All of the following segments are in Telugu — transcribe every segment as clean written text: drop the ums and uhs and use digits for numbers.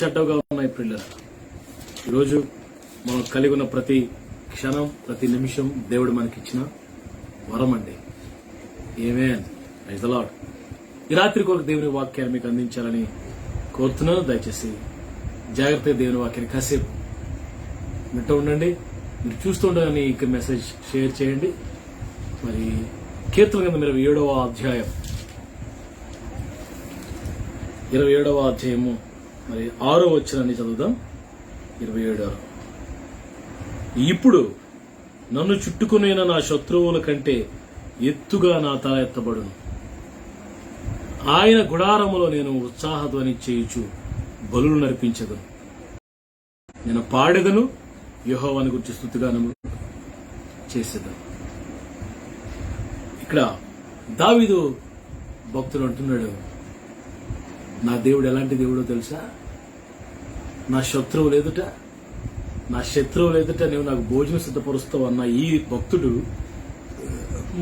చెడ్డగా ఉన్నాయి పిల్లలు. ఈరోజు మనం కలిగి ఉన్న ప్రతి క్షణం, ప్రతి నిమిషం దేవుడు మనకిచ్చిన వరం అండి. ఆమేన్. Praise the Lord. ఈ రాత్రి కొరకు దేవుని వాక్యాన్ని మీకు అందించాలని కోరుతున్నాను. దయచేసి జాగ్రత్తగా దేవుని వాక్యాన్ని కాసేపు వింటూ ఉండండి. మీరు చూస్తూ ఉండగానే ఈ మెసేజ్ షేర్ చేయండి. మరి కీర్తన గ్రంథం 27వ అధ్యాయం 27వ అధ్యాయము మరి 6వ వచనాన్ని చదువుదాం. 27. ఇప్పుడు నన్ను చుట్టుకునే నా శత్రువుల కంటే ఎత్తుగా నా తల ఎత్తబడును. ఆయన గుడారములో నేను ఉత్సాహధ్వని చేయుచు బలులు నర్పించదను. నేను పాడెదను, యెహోవాను గురించి స్తుతిగానము చేసేదను. ఇక్కడ దావీదు భక్తుడు అంటున్నాడు, నా దేవుడు ఎలాంటి దేవుడో తెలుసా? నా శత్రువులు ఎదుట నువ్వు నాకు భోజనం సిద్ధపరుస్తావు అన్న ఈ భక్తుడు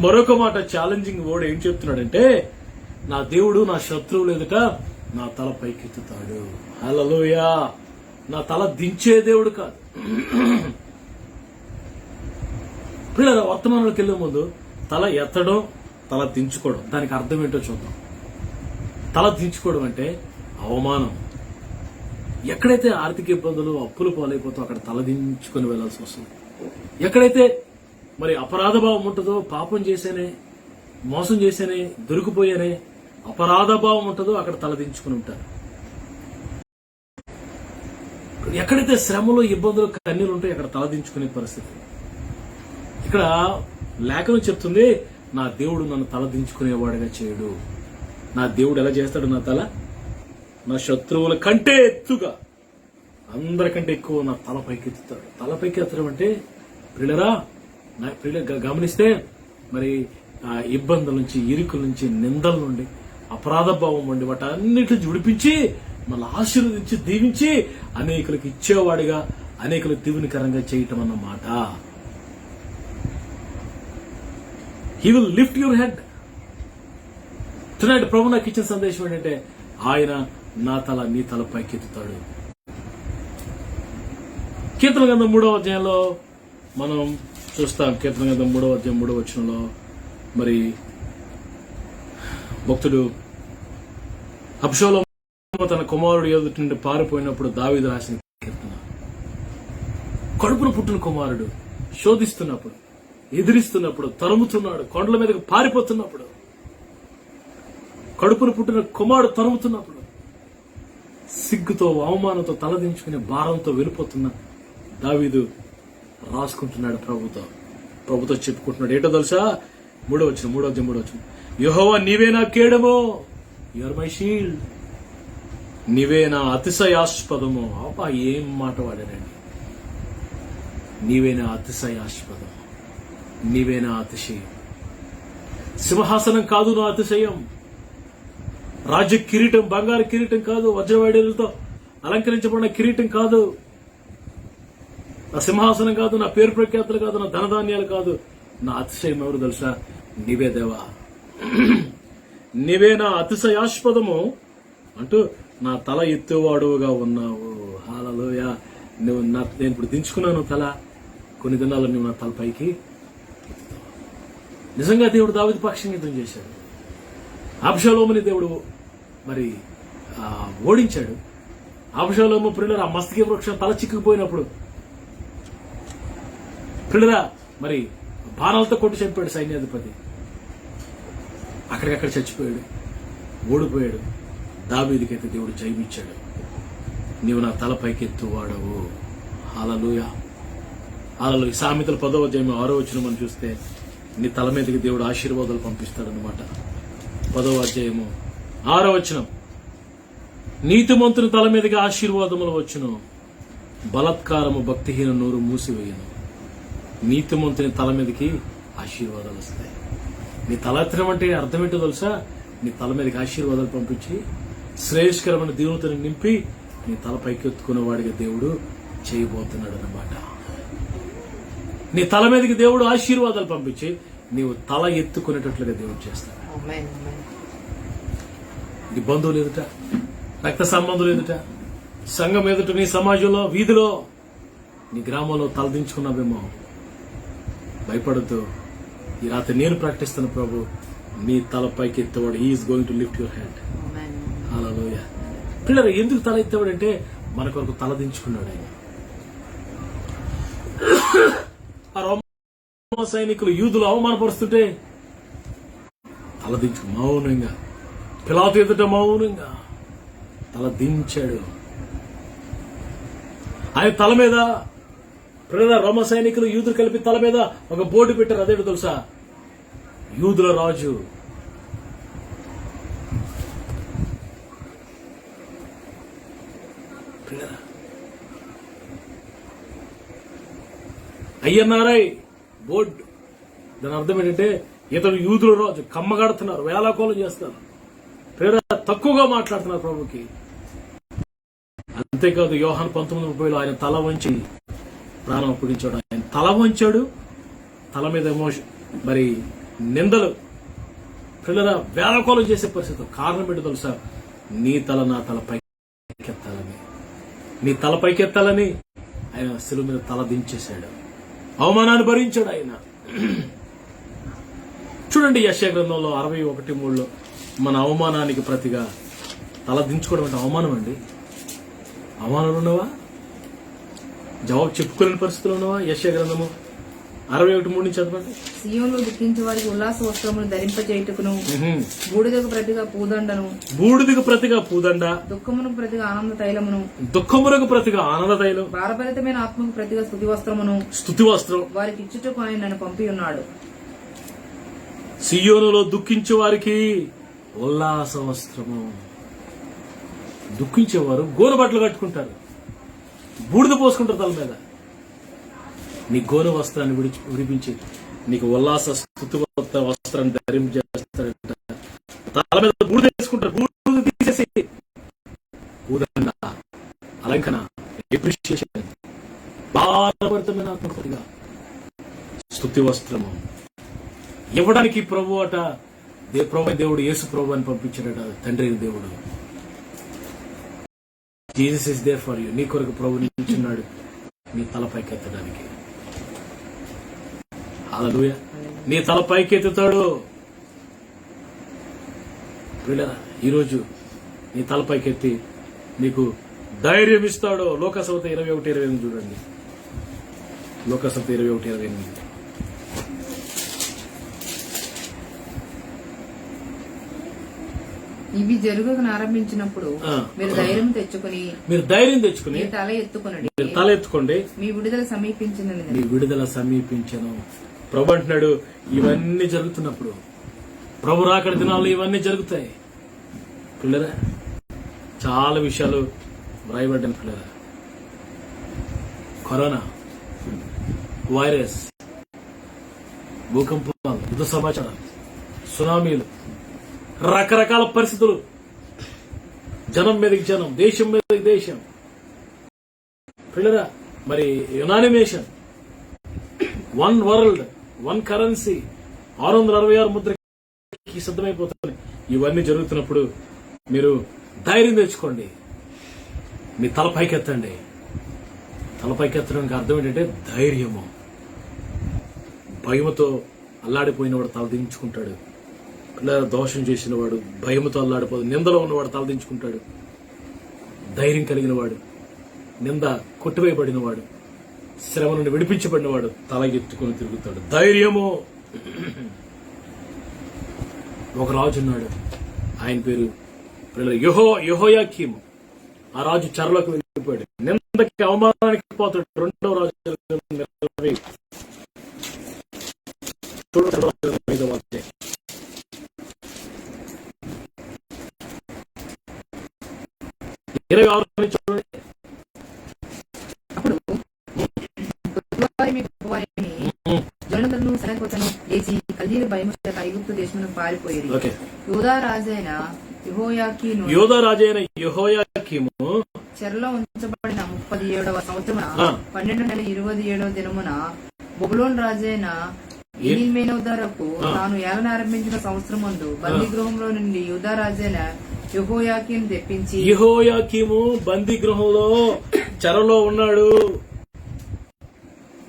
మరొక మాట ఛాలెంజింగ్ వర్డ్ ఏం చెప్తున్నాడంటే, నా దేవుడు నా శత్రువులు ఎదుట నా తల పైకెత్తుతాడు. హల్లెలూయా. నా తల దించే దేవుడు కాదు. పిల్లల వర్తమానంలోకి వెళ్లే ముందు తల ఎత్తడం, తల దించుకోవడం, దానికి అర్థం ఏంటో చూద్దాం. తల దించుకోవడం అంటే అవమానం. ఎక్కడైతే ఆర్థిక ఇబ్బందులు, అప్పులు పాలైపోతావు అక్కడ తల దించుకొని వెళ్లాల్సి వస్తుంది. ఎక్కడైతే మరి అపరాధ భావం ఉంటుందో, పాపం చేసేనే, మోసం చేసేనే, దొరికిపోయేనే అపరాధ భావం ఉంటుందో అక్కడ తల దించుకుని ఉంటారు. ఎక్కడైతే శ్రమలు, ఇబ్బందులు, కన్నీరు ఉంటాయో అక్కడ తల దించుకునే పరిస్థితి. ఇక్కడ లేఖనం చెప్తుంది, నా దేవుడు నన్ను తల దించుకునేవాడిగా చేయడు. నా దేవుడు ఎలా చేస్తాడు? నా తల నా శత్రువుల కంటే ఎత్తుగా, అందరికంటే ఎక్కువ నా తల పైకెత్తుతాడు. తల పైకెత్తడం అంటే ప్రియులరా, గమనిస్తే మరి ఇబ్బందుల నుంచి, ఇరుకుల నుంచి, నిందల నుండి, అపరాధ భావం నుండి వాటన్నిటిని జుడిపించి మళ్ళీ ఆశీర్వదించి దీవించి అనేకులకు ఇచ్చేవాడిగా, అనేకులకు దీవెనకరంగా చేయటం అన్నమాట. He will lift your head. Tonight ప్రభు నాకు ఇచ్చిన సందేశం ఏంటంటే, ఆయన నా తల నీ తల పైకెత్తుతాడు. కీర్తన గ్రంథం 3వ అధ్యాయంలో మనం చూస్తాం. కీర్తన గ్రంథం 3వ అధ్యాయం 3వ వచనంలో మరి భక్తుడు అబ్షాలోము తన కుమారుడు ఎదుటి నుండి పారిపోయినప్పుడు దావీదు రాసిన కీర్తన. కడుపున పుట్టిన కుమారుడు శోధిస్తున్నప్పుడు, ఎదిరిస్తున్నప్పుడు, తరుముతున్నాడు, కొండల మీదకి పారిపోతున్నప్పుడు, కడుపున పుట్టిన కుమారుడు తరుముతున్నప్పుడు, సిగ్గుతో, అవమానంతో, తలదించుకునే భారంతో వెళ్ళిపోతున్న దావీదు రాసుకుంటున్నాడు ప్రభుతో చెప్పుకుంటున్నాడు. ఏంటో తెలుసా? 3వ వచనం, యెహోవా నీవే నా కేడమో, యు ఆర్ మై షీల్డ్. నీవే నా అతిశయాస్పదము. అబ్బా, ఏం మాట వాడానండి. నీవే నా అతిశయాస్పదము, నీవే నా అతిశయం. సింహాసనం కాదు నా అతిశయం, రాజ్య కిరీటం, బంగారు కిరీటం కాదు, వజ్రవైడూర్యాలతో అలంకరించబడిన కిరీటం కాదు, నా సింహాసనం కాదు, నా పేరు ప్రఖ్యాతులు కాదు, నా ధనధాన్యాలు కాదు. నా అతిశయం ఎవరు తెలుసా? నీవే దేవా. నీవే నా అతిశయాస్పదము అంటూ నా తల ఎత్తువాడుగా ఉన్నావు. హల్లెలూయా. నేను ఇప్పుడు దించుకున్నాను తల, కొన్ని దినాలు నువ్వు నా తల పైకి. నిజంగా దేవుడు దావీదు పక్షంగా యుద్ధం చేశాడు. అబ్షాలోముని దేవుడు మరి ఓడించాడు. అబ్షాలోము ప్రియులరా మస్తకి వృక్షం తల చిక్కుకుపోయినప్పుడు ప్రియులరా మరి బాణాలతో కొట్టి చంపాడు సైన్యాధిపతి. అక్కడికక్కడ చచ్చిపోయాడు, ఓడిపోయాడు. దావీదుకైతే దేవుడు జయమిచ్చాడు. నీవు నా తల పైకెత్తువాడవు. హల్లెలూయా. హల్లెలూయా. సామెతల 10వ అధ్యాయం 6వ వచనం మనం చూస్తే, నీ తల మీదకి దేవుడు ఆశీర్వాదాలు పంపిస్తాడనమాట. 10వ అధ్యాయము 6వ వచనం, నీతిమంతుని తల మీదకి ఆశీర్వాదములు వచ్చును, బలత్కారము భక్తిహీన నోరు మూసివేయను. నీతిమంతుని తల మీదకి ఆశీర్వాదాలు వస్తాయి. నీ తల ఎత్తడం అంటే అర్థం ఏంటో తెలుసా? నీ తల మీదకి ఆశీర్వాదాలు పంపించి శ్రేయస్కరమైన దేవునితో నింపి నీ తల పైకి ఎత్తుకునే వాడిగా దేవుడు చేయబోతున్నాడు అన్నమాట. నీ తల మీదకి దేవుడు ఆశీర్వాదాలు పంపించి నీవు తల ఎత్తుకునేటట్లుగా దేవుడు చేస్తాడు. నీ బంధువులు ఎదుట, రక్త సంబంధులు ఎదుట, సంఘం ఎదుట, నీ సమాజంలో, వీధిలో, నీ గ్రామంలో తలదించుకున్నావేమో, భయపడద్దు. ఈ రాత్రి నేను ప్రకటిస్తున్న ప్రభు, నీ తల పైకి ఎత్తేవాడు, he's going to lift your hand. Hallelujah. పిల్లలు ఎందుకు తల ఎత్తేవాడంటే మన కొరకు తలదించుకున్నాడు ఆయన. ఆ రోమ సైనికులు యూదులు అవమానపరుస్తుంటే తలదించు మౌనంగా, పిలాతు ఎదుట మౌనంగా తలదించాడు. ఆయన తల మీద రోమ సైనికులు యూదులు కలిపి తల మీద ఒక బోర్డు పెట్టారు. అదేంటో తెలుసా? యూదుల రాజు. అయ్యన్నారై బోర్డు. దాని అర్థం ఏంటంటే ఇతడు యూదుల రాజు, కమ్మగడుతున్నారు, వేలాకోలం చేస్తారు, తక్కువగా మాట్లాడుతున్నారు ప్రభుకి. అంతేకాదు యోహాను 19:30 ఆయన తల వంచి ప్రాణం అప్పగించాడు. ఆయన తల వంచాడు, తల మీద మరి నిందలు, పిల్లల వేలాకోలం చేసే పరిస్థితి. కారణం ఏంటో తెలుసా? నీ తల నా తల పైకెత్తాలని, నీ తల పైకెత్తాలని ఆయన శిలువ మీద తల దించేశాడు. అవమానాన్ని భరించాడు ఆయన. చూడండి యెషయా గ్రంథంలో 61:3 మన అవమానానికి ప్రతిగా తల దించుకోవడం అంటే అవమానం అండి. అవమానాలు ఉన్నవా? జవాబు చెప్పుకోలేని పరిస్థితులు ఉన్నవా? యెషయా గ్రంథము 61:3 నుంచి చదవండి. సీయోనులో దుఃఖించే వారికి ఉల్లాస వస్త్రములు ధరింపచేయుటకును, బూడిదకు ప్రతిగా పూదండను, బూడిదకు ప్రతిగా పూదండ, దుఃఖమునకు ప్రతిగా ఆనంద తైలమును, దుఃఖమునకు ప్రతిగా ఆనంద తైలం, భారభరితమైన ఆత్మకు ప్రతిగా స్తుతి వస్త్రమును, స్తుతి వస్త్రం వారికి ఇచ్చుటకు ఆయన నన్ను పంపి ఉన్నాడు. సియోనులో దుఃఖించే వారికి ఉల్లాస వస్త్రము. దుఃఖించేవారు గోను బట్టలు కట్టుకుంటారు, బూడిద పోసుకుంటారు తల మీద. నీ గోను వస్త్రాన్ని విడిపించి నీకు ఉల్లాస స్తుతి వస్త్రాన్ని ధరించేస్తాడంట. తల మీద బూడిద వేసుకుంటారు, బూడిద తీసేసి పూదండ, అలంకరణ, ఎప్రిషియేషన్, భారభరితమైన ఆత్మకృతిగా స్తుతి వస్త్రము ఇవ్వడానికి ప్రభు అట. ప్రభు దేవుడు యేసు ప్రభు అని పంపించాడట, తండ్రి దేవుడు. Jesus is there for you. నీ కొరకు ప్రభు నిల్చున్నాడు నీ తల పైకెత్తడానికి. హల్లెలూయా. నీ తల పైకెత్తుతాడు. ఈరోజు నీ తల పైకెత్తి నీకు ధైర్యం ఇస్తాడు. లోకసభ 21:28 చూడండి. లోకసభ 21:28. ఇవి జరుగుగా ఆరంభించినప్పుడు మీరు ధైర్యం తెచ్చుకుని తల ఎత్తుకోండి, మీ విడుదల సమీపించను. ప్రభు అంటున్నాడు ఇవన్నీ జరుగుతున్నప్పుడు, ప్రభు రాకడ దినాల్లో ఇవన్నీ జరుగుతాయి. పిల్లరా చాలా విషయాలు వ్రాయబడ్డాను. పిల్లరా కరోనా వైరస్, భూకంపాలు, యుద్ధ సమాచారం, సునామీలు, రకరకాల పరిస్థితులు, జనం మీదకి జనం, దేశం మీదకి దేశం. పిల్లరా మరి యునానిమేషన్, 1 వరల్డ్ 1 కరెన్సీ, 666 ముద్రకి సిద్ధమైపోతుంది. ఇవన్నీ జరుగుతున్నప్పుడు మీరు ధైర్యం తెచ్చుకోండి. మీ తల పైకెత్తండి. తల పైకెత్తడానికి అర్థం ఏంటంటే ధైర్యము. భయముతో అల్లాడిపోయినవాడు తల దించుకుంటాడు. దోషం చేసిన వాడు భయముతో అల్లాడిపోదు. నిందలో ఉన్నవాడు తలదించుకుంటాడు. ధైర్యం కలిగిన వాడు, నింద కొట్టివేయబడిన వాడు, శ్రమ నుండి విడిపించబడిన వాడు తల ఎత్తుకుని తిరుగుతాడు. ధైర్యము. ఒక రాజు ఉన్నాడు, ఆయన పేరు యెహోయాకీము. ఆ రాజు చెరలోకి వెళ్ళిపోయాడు. నిందకి అవమానానికి పోతాడు. 2వ రాజు 5వ అధ్యాయం. అప్పుడు జనులందరూ సనకొచ్చను లేచి కల్దీయుల భయము చేత ఐగుప్తు దేశమునకు పారిపోయిరి. యూదా రాజైన యెహోయాకీము చెరలో ఉంచబడిన 37వ సంవత్సరమున 12వ నెల 27వ దినమున బబులోను రాజైన ఎబీల్మెరోదకు తాను ఏలన ఆరంభించిన సంవత్సరం ముందు బందీ గృహంలో నుండి యూదా రాజైన యెహోయాకీం తెప్పించి యెహోయాకీము బందీ గృహంలో చెరలో ఉన్నాడు,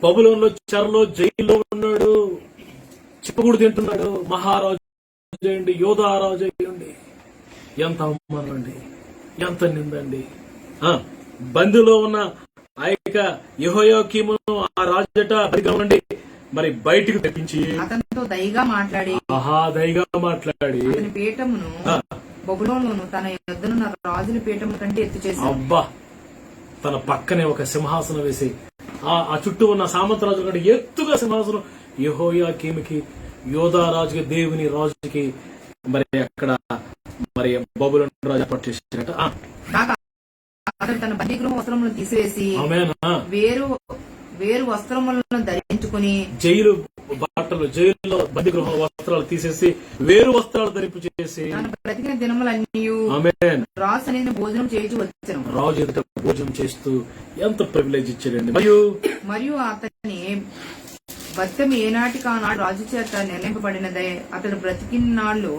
బబులోనులో చెరలో జైల్లో ఉన్నాడు, చిప్పకూడు తింటున్నాడు. మహారాజు అయ్యండి, యోధారాజు అయ్యండి, ఎంత అవమానం అండి, ఎంత నిందండి. బందీలో ఉన్న ఆ యొక్క యెహోయాకీమును ఆ రాజట నుండి మరి బయటికి తెప్పించి అతనితో దయగా మాట్లాడి దయగా మాట్లాడి అతని పీఠమును బబులోనును తన యొద్దనున్న రాజుల పీఠము కంటే ఎత్తు చేసి, అబ్బా, తన పక్కనే ఒక సింహాసనం వేసి ఆ చుట్టూ ఉన్న సామంతరాజు కంటే ఎత్తుగా సింహాసనం యెహోయాకీముకి, యోధా రాజుకి, దేవుని రాజుకి మరి అక్కడ మరి బబులోను రాజు ఏర్పాటు చేశారట. అతడు తన బందీగృహ వస్త్రములను తీసివేసి ఆమేనా, వేరు వస్త్రములను ధరించుకుని జైలు బట్టలు, జైలులో బందీ గృహ వస్త్రాలు తీసేసి వేరు వస్త్రాలు ధరింపు చేసి తన బ్రతికిన దినములన్నీ ఆమేన్ రాజు అనేది భోజనం చేయించి వచ్చాను. రాజు ఎదుట భోజనం చేస్తూ ఎంత ప్రివిలేజ్ ఇచ్చాడండి. మరియు అతని భర్తం ఏనాటికి ఆనాడు రాజు చేత నిర్ణయింపబడినదే అతడు బ్రతికినాళ్ళు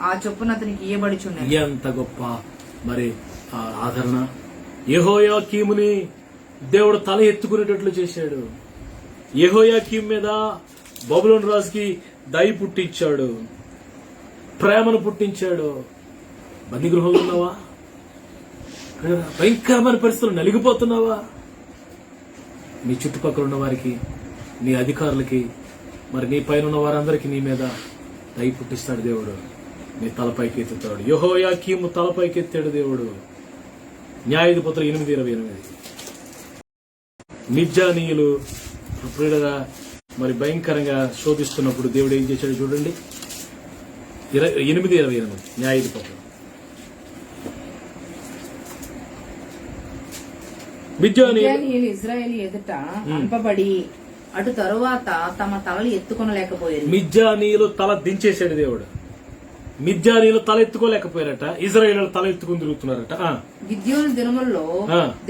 ఆ చొప్పున అతనికి ఇయ్యబడుచున్నది. ఎంత గొప్ప మరి ఆదరణ. యెహోయాకీముని దేవుడు తల ఎత్తుకునేటట్లు చేశాడు. యెహోయాకీం మీద బబులోను రాజుకి దయ పుట్టించాడు, ప్రేమను పుట్టించాడు. బందీ గృహంలో ఉన్నావా? భయంకరమైన పరిస్థితులు నలిగిపోతున్నావా? నీ చుట్టుపక్కల ఉన్న వారికి, నీ అధికారులకి, మరి నీ పైన ఉన్న వారందరికీ నీ మీద దయ పుట్టిస్తాడు దేవుడు. నీ తలపైకి ఎత్తుతాడు. యెహోయాకీము తలపైకి ఎత్తాడు దేవుడు. న్యాయాధిపతులు 8:28. మిద్యానీయులు మరి భయంకరంగా శోధిస్తున్నప్పుడు దేవుడు ఏం చేశాడు చూడండి. 8:28 న్యాయాధిపతులు. మిద్యానీయులు ఇశ్రాయేలు ఎదుట అంపబడి అటు తరువాత తమ తలలు ఎత్తుకొనలేకపోయారు. మిద్యానీయులు తల దించేశాడు దేవుడు. మిద్యానీయులు తల ఎత్తుకోలేకపోయారట, ఇశ్రాయేలు తల ఎత్తుకుని తిరుగుతున్నారట. గిద్యోను దినముల్లో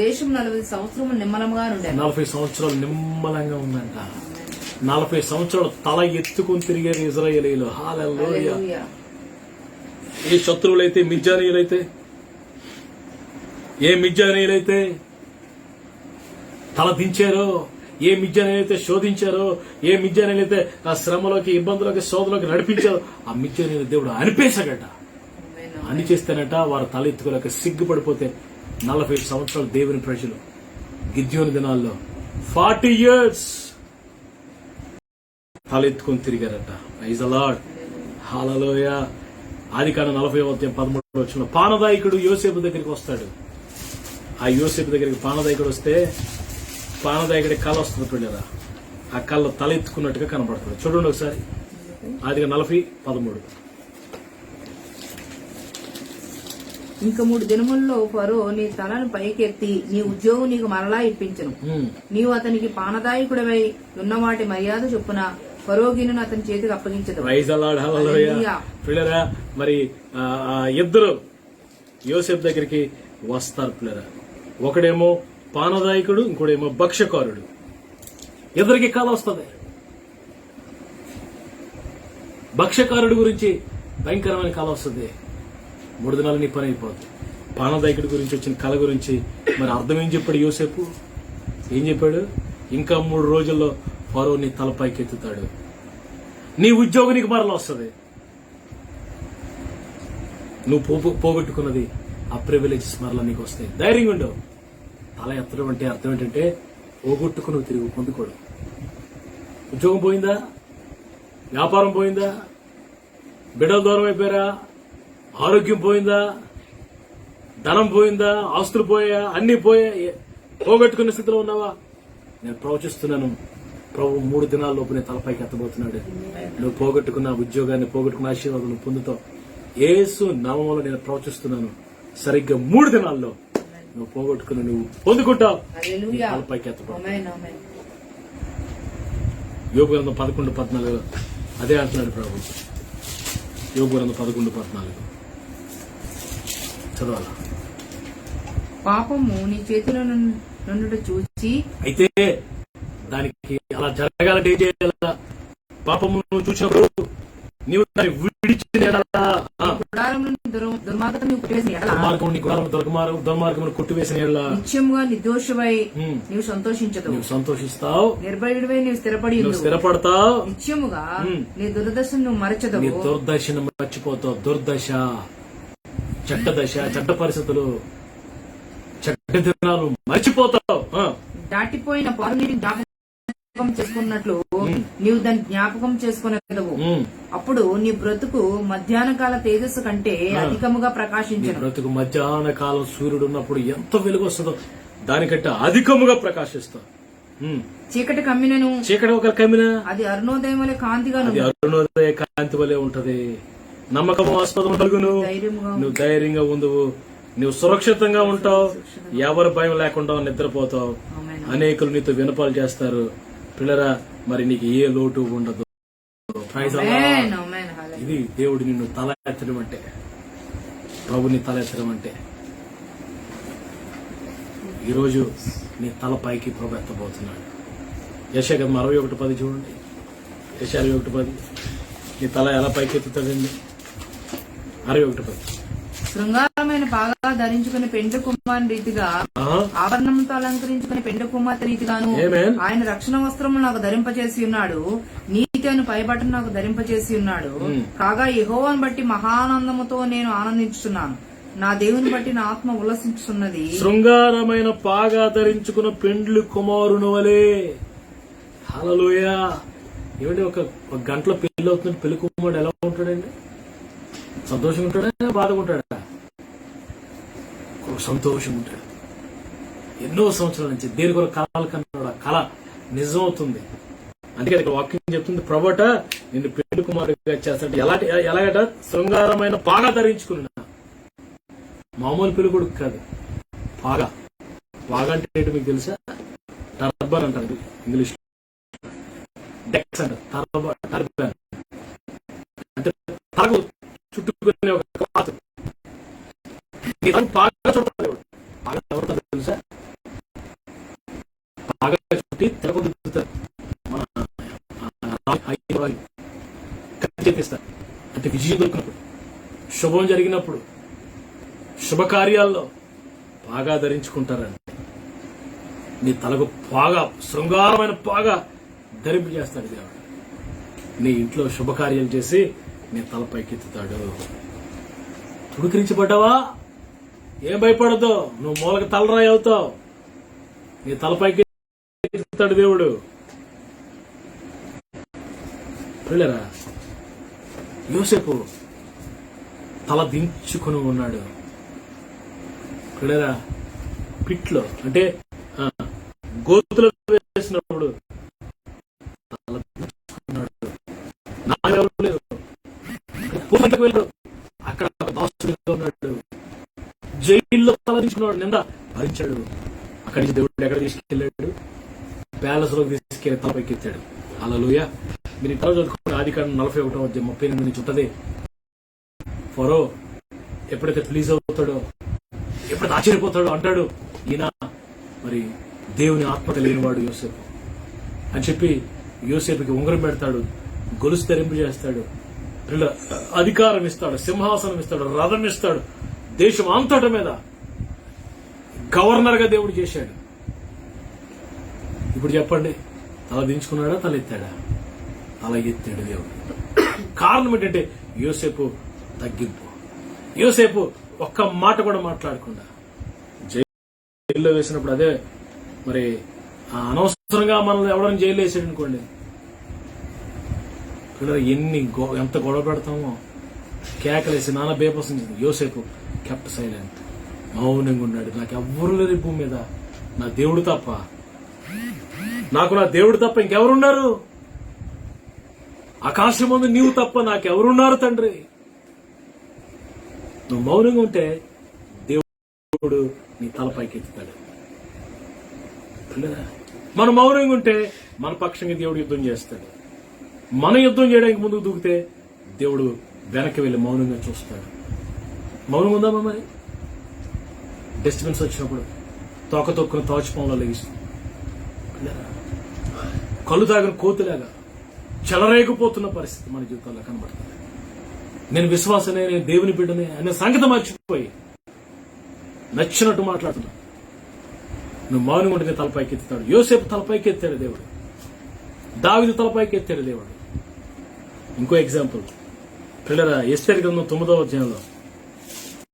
దేశం 40 సంవత్సరములు నిమ్మలంగా ఉండేది. 40 సంవత్సరాలు నిమ్మలంగా ఉందంట. 40 సంవత్సరాలు తల ఎత్తుకుని తిరిగారు ఇశ్రాయేలీయులు. హల్లెలూయా. ఏ శత్రువులైతే మిద్యానీయులైతే, ఏ మిద్యానీయులైతే తల దించారో, ఏ మిద్యానీయులైతే శోధించారో, ఏ మిద్యానీయులైతే ఆ శ్రమలోకి, ఇబ్బందులకి, శోధనలోకి నడిపించారో ఆ మిద్యానీయుల దేవుడు అనిపేశాడట. అని చేస్తేనట వారు తల ఎత్తుకోలేక సిగ్గుపడిపోతే 40 సంవత్సరాలు దేవుని ప్రజలు గిద్యోను దినాల్లో 40 years తల ఎత్తుకొని తిరిగారట. Praise the Lord. హల్లెలూయా. ఆదికాండం 40:13 పానదాయకుడు యోసేపు దగ్గరికి వస్తాడు. ఆ యోసేపు దగ్గరికి పానదాయకుడు వస్తే పానదాయకుడి కళ వస్తుంది పిల్లరా. ఆ కళ్ళ తల ఎత్తుకున్నట్టుగా కనబడుతుంది. చూడండి ఒకసారి. ఆదికాండం 40:13. ఇంకా 3 దినముల్లో ఫరో నీ తలను పైకెత్తి నీ ఉద్యోగం నీకు మరలా ఇప్పించను. నీవు అతనికి పానదాయకుడవై ఉన్న వాటి మర్యాద చొప్పున ఫరోగిను అతని చేతికి అప్పగించదు. పిల్లరా మరి ఇద్దరు యోసేపు దగ్గరికి వస్తారు పిల్లరా. ఒకడేమో పానదాయకుడు, ఇంకోడేమో భక్ష్యకారుడు. ఇద్దరికి కాలం వస్తుంది. భక్ష్యకారుడి గురించి భయంకరమైన కాలం వస్తుంది. 3 దినాలు నీ పని అయిపోతుంది. పానదాయకుడి గురించి వచ్చిన కళ గురించి మరి అర్థం ఏం చెప్పాడు యోసేపు? ఏం చెప్పాడు? ఇంకా 3 రోజుల్లో ఫరో నీ తలపైకి ఎత్తుతాడు, నీ ఉద్యోగం నీకు మరలా వస్తుంది. నువ్వు పోగొట్టుకున్నది ఆ ప్రివిలేజెస్ మరలా నీకు వస్తాయి. ధైర్యంగా ఉండవు. తల ఎత్తడం అంటే అర్థం ఏంటంటే పోగొట్టుకుని తిరిగి పొందుకోవడం. ఉద్యోగం పోయిందా, వ్యాపారం పోయిందా, బిడ్డలు దూరం అయిపోయారా, ఆరోగ్యం పోయిందా, ధనం పోయిందా, ఆస్తులు పోయా, అన్ని పోయా, పోగొట్టుకునే స్థితిలో ఉన్నావా? నేను ప్రవచిస్తున్నాను, ప్రభు 3 దినాల లోపునే తలపైకి ఎత్తబోతున్నాడు. నువ్వు పోగొట్టుకున్న ఉద్యోగాన్ని, పోగొట్టుకున్న ఆశీర్వాదాలను పొందుతావు. యేసు నామములో నేను ప్రవచిస్తున్నాను, సరిగ్గా 3 దినాల్లో నువ్వు పోగొట్టుకుని నువ్వు పొందుకుంటావు. తలపైకి ఎత్తబోతున్నావు. యోబు గ్రంథం 11:14 అదే అంటున్నాడు ప్రభు. యోబు గ్రంథం 11:14 చదవాలా? పాపము నీ చేతిలో నుండి చూచి, అయితే దానికి అలా జరగాలంటే ఏం చేయాలా? పాపము నువ్వు చూసినప్పుడు నీవు దాన్ని విడిచిన దుర్మార్గత నీవు కొట్టివేసిన ఎడల దుర్మార్గమును కొట్టివేసిన ఎడల నిత్యముగా నిర్దోషమై నీవు సంతోషించదు. నువ్వు సంతోషిస్తావు, నిర్భయుడివై నీవు స్థిరపడతావు, నిత్యముగా నీ దుర్దశను నువ్వు మరచదు. నీ దుర్దశను మర్చిపోతావు. దుర్దశ, చెడ్డ దశ, చెడ్డ పరిస్థితులు, చెడ్డ దినాలు మర్చిపోతావు. దాటిపోయిన పారుని జ్ఞాపకం చేసుకున్నట్లు నీవు దాన్ని జ్ఞాపకం చేసుకునేదవు. అప్పుడు నీ బ్రతుకు మధ్యాహ్న కాల తేజస్సు కంటే అధికముగా ప్రకాశించను. బ్రతుకు మధ్యాహ్న కాలం సూర్యుడు ఉన్నప్పుడు ఎంత వెలుగు వస్తుందో దానికంటే అధికముగా ప్రకాశిస్తావు. చీకటి కమ్మినను, చీకటి ఒక కమ్మిన అది అరుణోదయం వలె కాంతిగా, అది అరుణోదయ కాంతి వలె ఉంటది. నమ్మకం ఆస్పదం కలుగును, నువ్వు ధైర్యంగా ఉందువు, నువ్వు సురక్షితంగా ఉంటావు, ఎవరి భయం లేకుండా నిద్రపోతావు. అనేకులు నీతో వినపాలు చేస్తారు. పిల్లరా, మరి నీకు ఏ లోటు ఉండదు. ఇది దేవుడు నిన్ను తల ఎత్తడం అంటే, ప్రభుని తల ఎత్తడం అంటే. ఈరోజు నీ తల పైకి ప్రభు ఎత్తబోతున్నాడు. యెషయా 61:10 చూడండి. యెషయా 61:10 నీ తల ఎలా పైకి ఎత్తుతాడండి? 61:10 శృంగారమైన పాగా ధరించుకుని పెండ్లి కుమారుని రీతిగా, ఆభరణంతో అలంకరించుకుని పెండ్లి కుమార్తె రీతిగాను ఆయన రక్షణ వస్త్రము నాకు ధరింపచేసి ఉన్నాడు, నీతి అను పైబట్టను నాకు ధరింపచేసి ఉన్నాడు. కాగా యెహోవాను బట్టి మహానందముతో నేను ఆనందించుతున్నాను, నా దేవుని బట్టి నా ఆత్మ ఉల్లసించుతున్నది. శృంగారమైన పాగా ధరించుకున్న పెండ్లి కుమారుని వలె. హల్లెలూయా. ఏమంటే ఒక గంటలో పెళ్లి అవుతుంది, పెళ్లి కుమారుడు ఎలా ఉంటాడండి? సంతోషంగా ఉంటాడా, బాధగా ఉంటాడా? సంతోషంగా ఉంటాడు. ఎన్నో సంవత్సరాల నుంచి దేని కొరకు కళలు కన్నాడు, కళ నిజం అవుతుంది. అందుకే ఇక్కడ వాక్యం చెప్తుంది, ప్రభుట నిన్ను పెళ్లి కుమారుడిగా చేస్తాడు. ఎలాగట? శృంగారమైన పాగా ధరించుకున్నా. మామూలు పెళ్లి కొడుకు కాదు, పాగా. పాగా అంటే ఏంటి మీకు తెలుసా? టర్బన్ అంటారు ఇంగ్లీష్, డెక్స్ అంటారు. టర్బన్ అంటే తలకు చుట్టుకునే ఒక క్లాత్. పాగా చుట్టాడు. పాగా ఎవరుతారు తెలుసా? పాగా చుట్టి తెలకొడుతారు, చెప్పిస్తారు. అంటే విజయం దొరికినప్పుడు, శుభం జరిగినప్పుడు, శుభకార్యాల్లో పాగా ధరించుకుంటారండి. నీ తలకు పాగా, శృంగారమైన పాగా ధరింపు చేస్తాడు దేవుడు. నీ ఇంట్లో శుభకార్యాలు చేసి నీ తల పైకెత్తుతాడు. తుడికిరించబడ్డావా? ఏం భయపడద్దు, నువ్వు మూలకి తలరాయి అవుతావు. నీ తలపైకి ఎత్తుతాడు దేవుడు. పిల్లరా, యోసేపు తల దించుకుని ఉన్నాడు. పిల్లరా, పిట్లో అంటే గోతులు వేసినప్పుడు తల దించుకున్నాడు. నాకెవరు లేరు, వెళ్ళాడు. అక్కడ దాసుడిగా ఉన్నాడు. జైల్లో తలదించుకున్నాడు, నింద భరించాడు. అక్కడి నుంచి దేవుడు ఎక్కడ తీసుకెళ్లాడు? ప్యాలెస్ లోకి తీసుకెళ్లి తలపైకి ఎత్తాడు. హల్లెలూయా. మీరు ఇతర చదువుకున్న ఆదికాండం 41:38 నుంచి ఉంటది. ఫరో ఎప్పుడైతే ప్లీజ్ అవుతాడో, ఎప్పుడైతే ఆశ్చర్యపోతాడో అంటాడు, ఈయన మరి దేవుని ఆత్మ కలిగిన వాడు యోసేపు అని చెప్పి యోసేపుకి ఉంగరం పెడతాడు, గొలుసు ధరింపు చేస్తాడు, అధికారం ఇస్తాడు, సింహాసనం ఇస్తాడు, రథం ఇస్తాడు, దేశం అంతటి మీద గవర్నర్ గా దేవుడు చేశాడు. ఇప్పుడు చెప్పండి, తల దించుకున్నాడా, తల ఎత్తాడా? తల ఎత్తాడు దేవుడు. కారణం ఏంటంటే యోసేపు తగ్గింపు. యోసేపు ఒక్క మాట కూడా మాట్లాడకుండా జైల్లో వేసినప్పుడు, అదే మరి అనవసరంగా మనల్ని ఎవరైనా జైల్లో వేసాడు అనుకోండి, ఎంత గొడవ పెడతామో, కేకలేసి నాన్న బేపసం. యోసేపు కెప్ట్ సైలెంట్, మౌనంగా ఉన్నాడు. నాకు ఎవ్వరు లేరు ఈ భూమి మీద, నా దేవుడు తప్ప. నాకు నా దేవుడు తప్ప ఇంకెవరున్నారు? ఆకాశం ముందు నీవు తప్ప నాకెవరున్నారు తండ్రి? నువ్వు మౌనంగా ఉంటే దేవుడు నీ తలపైకి ఎత్తుతాడు. మనం మౌనంగా ఉంటే మన పక్షంగా దేవుడు యుద్ధం చేస్తాడు. మన యుద్ధం చేయడానికి ముందుకు దూకితే దేవుడు వెనక్కి వెళ్లి మౌనంగా చూస్తాడు. మౌనంగా ఉందామా? మరి డిస్టర్బెన్స్ వచ్చినప్పుడు తోక తొక్కున తోచిపోవడంలో లెగిస్తుంది. కళ్ళు తాగిన కోతులాగా చెలరేగిపోతున్న పరిస్థితి మన జీవితాల్లో కనబడుతుంది. నేను విశ్వాసనే, నేను దేవుని బిడ్డనే అనే సంగతి మర్చిపోయి నచ్చినట్టు మాట్లాడుతున్నా. నువ్వు మౌనంగా ఉంటే తలపైకి ఎత్తుతాడు. యోసేపు తలపైకి ఎత్తాడు దేవుడు, దావీదు తలపైకి ఎత్తాడు దేవుడు. ఇంకో ఎగ్జాంపుల్ పిల్లల ఎస్తేరు గ్రంథం 9వ అధ్యాయంలో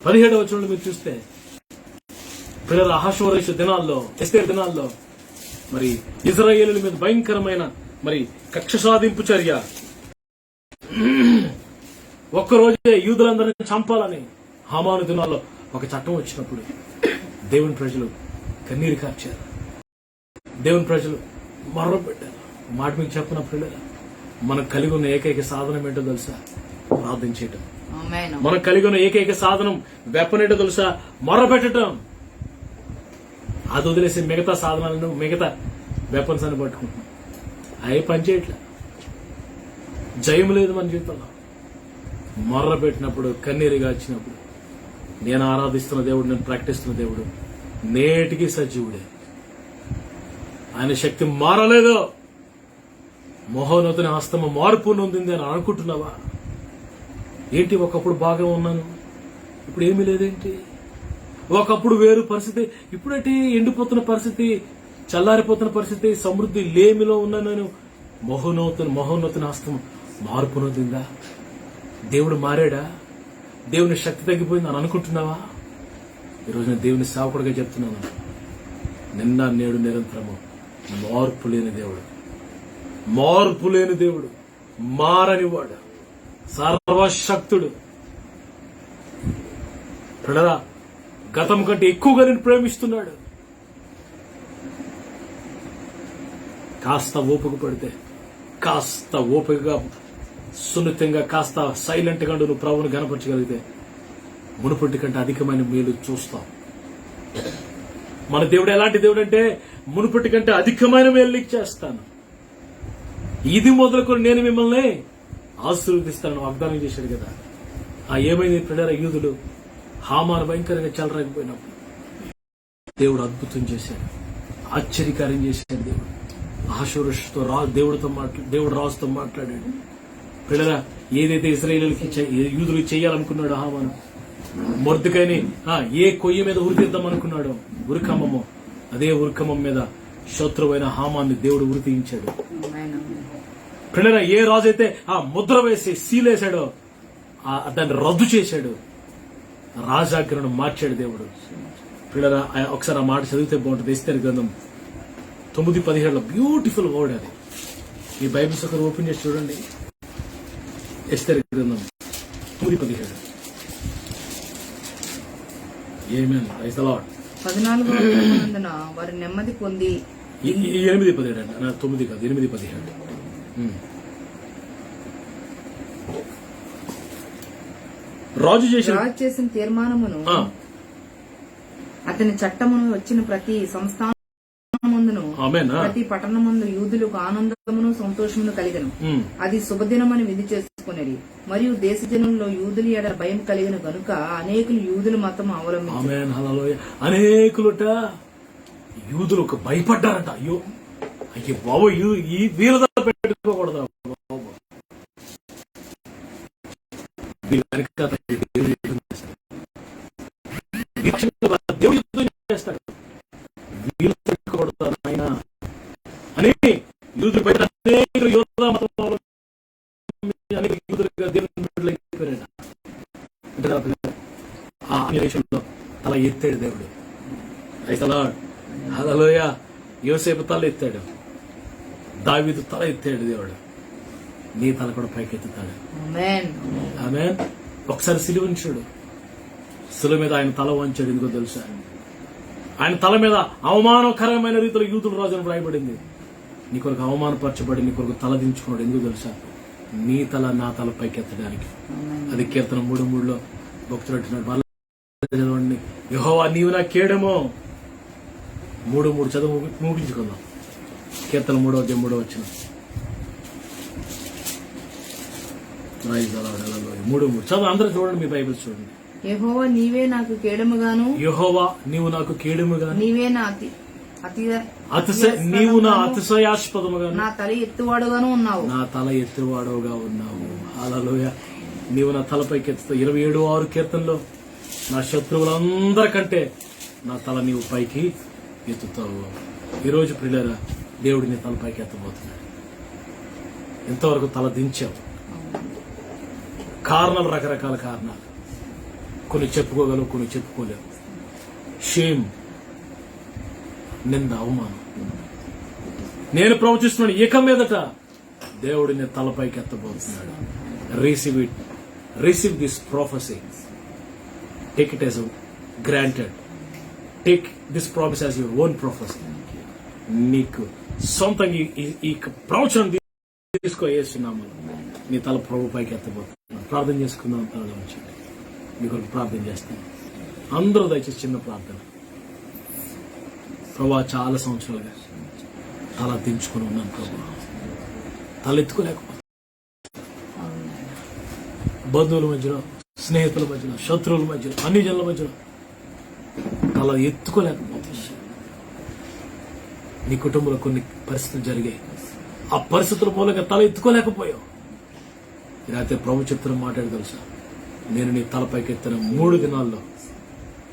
17వ వచనంలో మీరు చూస్తే, పిల్లల అహష్వేరోషు దినాల్లో, ఎస్తేరు దినాల్లో మరి ఇజ్రాయేలుల మీద భయంకరమైన మరి కక్ష సాధింపు చర్య. ఒక్కరోజే యూదులందరినీ చంపాలని హామాను దినాల్లో ఒక చట్టం వచ్చినప్పుడు దేవుని ప్రజలు కన్నీరు కార్చారు, దేవుని ప్రజలు మర్రపెట్టారు. మాట మీకు చెప్పిన పిల్లల, మనకు కలిగి ఉన్న ఏకైక సాధనం ఏంటో తెలుసా? ప్రార్థన చేయటం. మనకు కలిగి ఉన్న ఏకైక సాధనం వెపన్ ఏంటో తెలుసా? మొర్రపెట్టడం. అది వదిలేసి మిగతా సాధనాలను, మిగతా వెపన్స్ అని పట్టుకుంటున్నాం. అవి పనిచేయట్లే, జయం లేదు మన జీవితంలో. మొర్ర పెట్టినప్పుడు, కన్నీరుగా వచ్చినప్పుడు, నేను ఆరాధిస్తున్న దేవుడు, నేను ప్రకటిస్తున్న దేవుడు నేటికి సజీవుడే. ఆయన శక్తి మారలేదు. మహోన్నతుని హస్తము మార్పు నొందింది అని అనుకుంటున్నావా? ఏంటి, ఒకప్పుడు బాగా ఉన్నాను, ఇప్పుడు ఏమీ లేదేంటి? ఒకప్పుడు వేరు పరిస్థితి, ఇప్పుడేంటి ఎండిపోతున్న పరిస్థితి, చల్లారిపోతున్న పరిస్థితి, సమృద్ధి లేమిలో ఉన్నా నేను. మహోన్నతుని హస్తము మార్పు నొందిందా? దేవుడు మారాడా? దేవుని శక్తి తగ్గిపోయింది అని అనుకుంటున్నావా? ఈరోజు నేను దేవుని సేవకుడిగా చెప్తున్నాను, నిన్న నేడు నిరంతరము మార్పు లేని దేవుడు, మార్పు లేని దేవుడు, మారనివాడు, సర్వశక్తుడు. ప్రణరా గతం కంటే ఎక్కువగా నేను ప్రేమిస్తున్నాడు. కాస్త ఓపిక పడితే, కాస్త ఓపికగా, సున్నితంగా, కాస్త సైలెంట్ గా నువ్వు ప్రభువుని గణపరచగలిగితే మునుపటి కంటే అధికమైన మేలు చూస్తావు. మన దేవుడు ఎలాంటి దేవుడు అంటే, మునుపటి కంటే అధికమైన మేలు నీకు చేస్తాను, ఇది మొదలుకొని నేను మిమ్మల్ని ఆశీర్వదిస్తాను వాగ్దానం చేశాడు కదా. ఆ ఏమైంది ప్రియులారా? యూదులు హామాను భయంకరంగా చెలరాకపోయినప్పుడు దేవుడు అద్భుతం చేశాడు, ఆశ్చర్యకార్యం చేశాడు. దేవుడు అహష్వేరోషుతో దేవుడు రాజుతో మాట్లాడాడు. పిల్లరా, ఏదైతే ఇశ్రాయేలుకి యూదులు చేయాలనుకున్నాడు హామాను, మొర్దెకైని ఏ కొయ్య మీద ఉరితీద్దాం అనుకున్నాడు, ఉరికమ్మము, అదే ఉరికమ్మం మీద శత్రువైన హామాన్ని దేవుడు ఉరితీయించాడు. పిల్లరా, ఏ రాజు అయితే ఆ ముద్ర వేసి సీలేశాడో దాన్ని రద్దు చేశాడు, రాజాజ్ఞను మార్చాడు దేవుడు. పిల్లరా, ఒకసారి ఆ మాట చదివితే బాగుంటుంది. ఎస్తేరు గ్రంథం 9:17 బ్యూటిఫుల్ వర్డ్ అది. ఈ బైబిల్స్ ఒకరు ఓపెన్ చేసి చూడండి. ఎస్తేరు గ్రంథం 9:17. ఆమేన్. Praise the Lord. 14వ వచనమందున వారు నెమ్మది పొంది 8:17 అండి, 9 కాదు, 8:17. రాజు చేసిన తీర్మానమును, అతని చట్టమును వచ్చిన ప్రతి సంస్థానమందును, ప్రతి పట్టణమందు యూదులకు ఆనందమును సంతోషమును కలిగను. అది శుభదినమని విధి చేసుకునేది. మరియు దేశ జనుల్లో యూదులు ఎడల భయం కలిగిన గనుక అనేకులు యూదుల మతం అవలంబించారు. అనేకులుట యూదులు భయపడ్డారంట. అయ్యో అయ్యో బాబు, ఈ వీళ్ళ పెట్టుకోకూడదు బాబు. దేవుడు యుద్ధం చేస్తాడు, వీళ్ళు పెట్టుకోకూడదు ఆయన అని యూదులు బయట అనేక యోధా మతం అనేక యూదులుగా దేవుని బిడ్డలైపోయాడు. ఆ దేశంలో అలా ఎత్తాడు దేవుడు. అయితే హల్లెలూయా. యోసేపు తల ఎత్తాడు, దావీదు తల ఎత్తాడు దేవుడు. నీ తల కూడా పైకెత్తుతాడు. ఆమేన్. ఒకసారి సిలువని చూడు, సిలువ మీద ఆయన తల వంచాడు. ఎందుకో తెలుసా? ఆయన తల మీద అవమానకరమైన రీతిలో యూదుల రాజును రాయబడింది. నీ కొరకు అవమానపరచబడి నీ కొరకు తల దించుకున్నాడు. ఎందుకు తెలుసా? నీ తల నా తల పైకెత్తడానికి. అది కీర్తన 3:3 భక్తుడు అంటున్నాడు, చదవండి, యెహోవా నీవు నా కేడమో. 3:3 చదువు ముగించుకుందాం. కీర్తన 3:3 వచనం. 3:3 చదువు, అందరూ చూడండి, మీ బైబిల్ చూడండి. యెహోవా నీవే నాకు కేడముగాను, యెహోవా నీవు నాకు కేడముగాను, నీవే నా నీవు నా అతిశయాస్పదముగా, నా తల ఎత్తువాడుగాను ఉన్నావు, నా తల ఎత్తువాడుగా ఉన్నావు. హల్లెలూయా. నీవు నా తలపైకి ఎత్తుతావు. 27:6 కీర్తనలో నా శత్రువులందరికంటే నా తల నీవు పైకి ఎత్తుతావు. ఈరోజు ప్రియులారా, దేవుడు నీ తలపైకి ఎత్తబోతున్నాడు. ఇంతవరకు తల దించావు. కారణాలు, రకరకాల కారణాలు, కొన్ని చెప్పుకోగలవు, కొన్ని చెప్పుకోలేవు. షేమ్, నింద, అవమానం. నేను ప్రవచిస్తున్నాను, ఇక మీదట దేవుడు నీ తలపైకి ఎత్తబోతున్నాడు. Receive it, receive this prophecy, take it as granted, take this promise as your own prophecy. నీకు సొంతంగా ఈ ప్రవచనం తీసుకో. చేస్తున్నాము, నీ తల ప్రభు పైకి ఎత్తబోతున్నాడు. ప్రార్థన చేసుకుందాం. తలలో ఉంచండి. మీ కొరకు ప్రార్థన చేస్తాను. అందరూ దయచేసి చిన్న ప్రార్థన. ప్రభా, చాలా సంవత్సరాలుగా తల దించుకుని ఉన్నాను ప్రభా, తలెత్తుకోలేకపోతే బంధువుల మధ్యలో, స్నేహితుల మధ్యలో, శత్రువుల మధ్యలో, అన్ని జనుల మధ్యలో తల ఎత్తుకోలేకపోతుంది. నీ కుటుంబంలో కొన్ని పరిస్థితులు జరిగాయి. ఆ పరిస్థితుల మూలంగా తల ఎత్తుకోలేకపోయావు. రాత్రి ప్రభు చెప్తున్న మాట్లాడి తెలుసా, నేను నీ తలపైకి ఎత్తిన 3 దినాల్లో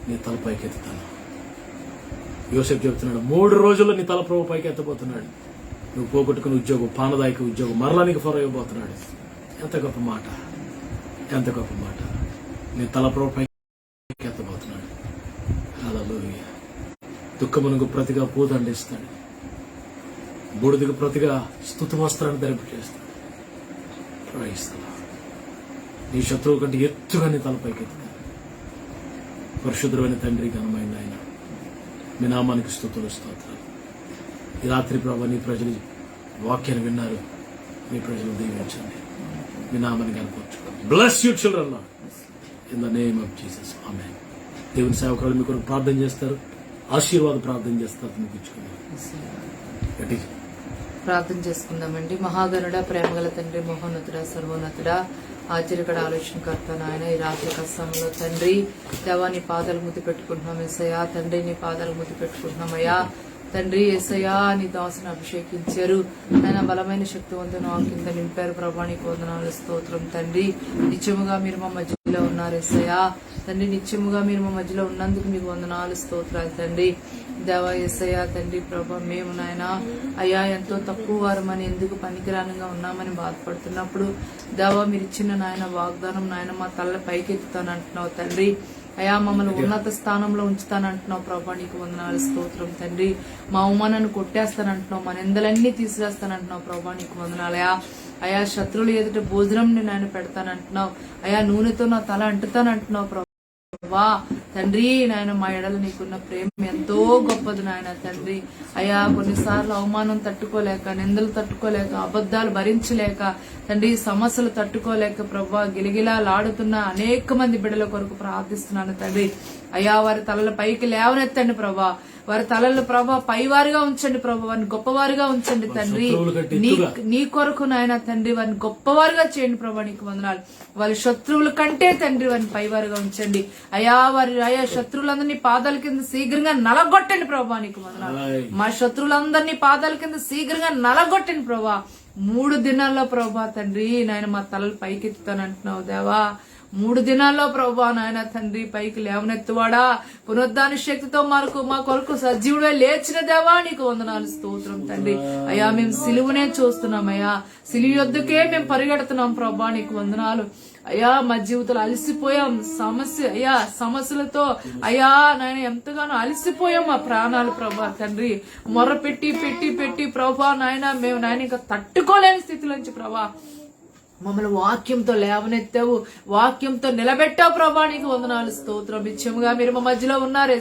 నీ తలపైకి ఎత్తుతాను. యోసేపు చెప్తున్నాడు, 3 రోజుల్లో నీ తల ప్రభు పైకి ఎత్తబోతున్నాడు. నువ్వు పోగొట్టుకున్న ఉద్యోగం, పానదాయక ఉద్యోగం మరలా నీకు ఫరో ఇవ్వబోతున్నాడు. ఎంత గొప్ప మాట, ఎంత గొప్ప మాట. నీ తల ప్రభు పైకి ఎత్తబోతున్నాడు. హల్లెలూయా. దుఃఖమునకు ప్రతిగా పూదండిస్తాడు. బూడిదకు ప్రతిగా స్తుతి వస్త్రాన్ని ధరింపచేస్తాడు. నీ శత్రువు కంటే ఎత్తుగా నీ తలపైకి ఎత్తుతాడు. పరిశుద్ధమైన తండ్రి, ఘనమైన ఆయన, మీ నామానికి స్తుతులు, స్తోత్రాలు. ఈ రాత్రి ప్రభు నీ ప్రజలు వాక్యాన్ని విన్నారు. మీ ప్రజలు దీవించండి. మీ నామాన్ని కనపరచుకోండి. Bless you children in the name of Jesus. Amen. దేవుని సేవకులు మీ కొరకు ప్రార్థన చేస్తారు, ఆశీర్వాద ప్రార్థన చేస్తారు. మీకు ఇచ్చుకోండి. ప్రార్థన చేసుకుందామండి. మహాగణుడ, ప్రేమగల తండ్రి, మహోన్నతుడా, సర్వోన్నతుడా, ఆశ్చర్యకర ఆలోచనకర్త నాయన, ఈ రాత్రి కష్టంలో తండ్రి దేవా నీ పాదాలు ముద్దు పెట్టుకుంటున్నాం. యేసయ్యా తండ్రి, నీ పాదాలు ముద్దు పెట్టుకుంటున్నామయ్యా తండ్రి. యేసయ్యా నీ దాసుని అభిషేకించారు ఆయన, బలమైన శక్తివంతును కింద నింపారు. ప్రభా నీకు వందనాలు, స్తోత్రం తండ్రి. నిత్యముగా మీరు మా మధ్యలో ఉన్నారు యేసయ్యా తండ్రి. నిత్యముగా మీరు మా మధ్యలో ఉన్నందుకు మీకు వందనాలు, స్తోత్రాలు తండ్రి. దేవా యేసయ్యా తండ్రి, ప్రభా మేము నాయన అయ్యా ఎంతో తక్కువ వారమని, ఎందుకు పనికిరానంగా ఉన్నామని బాధపడుతున్నప్పుడు దేవా మీరు ఇచ్చిన నాయన వాగ్దానం నాయన, మా తల్ల పైకెత్తుతానంటున్నావు తండ్రి. అయా మమ్మల్ని ఉన్నత స్థానంలో ఉంచుతానంటున్నావు ప్రభా, నీకు వందనాలు, స్తోత్రం తండ్రి. మా అవమానాన్ని కొట్టేస్తానంటున్నావు, మా నిందలన్నీ తీసివేస్తానంటున్నావు ప్రభా, నీకు వందనాలయా. అయా శత్రువులు ఎదుట భోజనం నేను ఆయన పెడతానంటున్నావు. అయా నూనెతో నా తల అంటుతానంటున్నావు ప్రభా తండ్రి. నాయన మా ఎడల నీకున్న ప్రేమ ఎంతో గొప్పది నాయన తండ్రి. అయా కొన్నిసార్లు అవమానం తట్టుకోలేక, నిందలు తట్టుకోలేక, అబద్ధాలు భరించలేక తండ్రి, సమస్యలు తట్టుకోలేక ప్రభా గిలిగిలాడుతున్న అనేక మంది బిడ్డల కొరకు ప్రార్థిస్తున్నాను తండ్రి. అయా వారి తలల పైకి లేవనెత్తండి ప్రభా, వారి తలలు ప్రభా పైవారిగా ఉంచండి ప్రభా, వారిని గొప్పవారిగా ఉంచండి తండ్రి. నీ కొరకు నాయన తండ్రి వారిని గొప్పవారిగా చేయండి ప్రభా, నీకు వందనాలు. వారి శత్రువుల కంటే తండ్రి వారిని పైవారిగా ఉంచండి అయా. అయా శత్రువులందరినీ పాదాల కింద శీఘ్రంగా నలగొట్టండి ప్రభా, నీకు వందనాలు. మా శత్రువులందరినీ పాదాల కింద శీఘ్రంగా నలగొట్టండి ప్రభా. 3 దినాల్లో ప్రభా తండ్రి నాయన మా తలలు పైకెత్తుతానంటున్నావు దేవా. 3 దినాల్లో ప్రభా నాయన తండ్రి పైకి లేవనెత్తువాడా, పునరుద్ధాన శక్తితో మా కొరకు సజీవుడే లేచిన దేవా, నీకు వందనాలు, స్తోత్రం తండ్రి. అయ్యా మేము సిలువనే చూస్తున్నామయ్యా, సిలువ యొద్దకే మేము పరిగెడుతున్నాం ప్రభా, నీకు వందనాలు. అయ్యా మా జీవితాలు అలసిపోయాం సమస్యలతో అయ్యా నాయన ఎంతగానో అలసిపోయాం మా ప్రాణాలు ప్రభా తండ్రి. మొర్ర పెట్టి ప్రభా నాయన మేము నాయన ఇంకా తట్టుకోలేని స్థితిలోంచి ప్రభా మమ్మల్ని వాక్యంతో లేవనెత్తావు, వాక్యంతో నిలబెట్టావు ప్రభా, నీకు వందనాలు, స్తోత్రం. నిత్యముగా మీరు మా మధ్యలో ఉన్నారు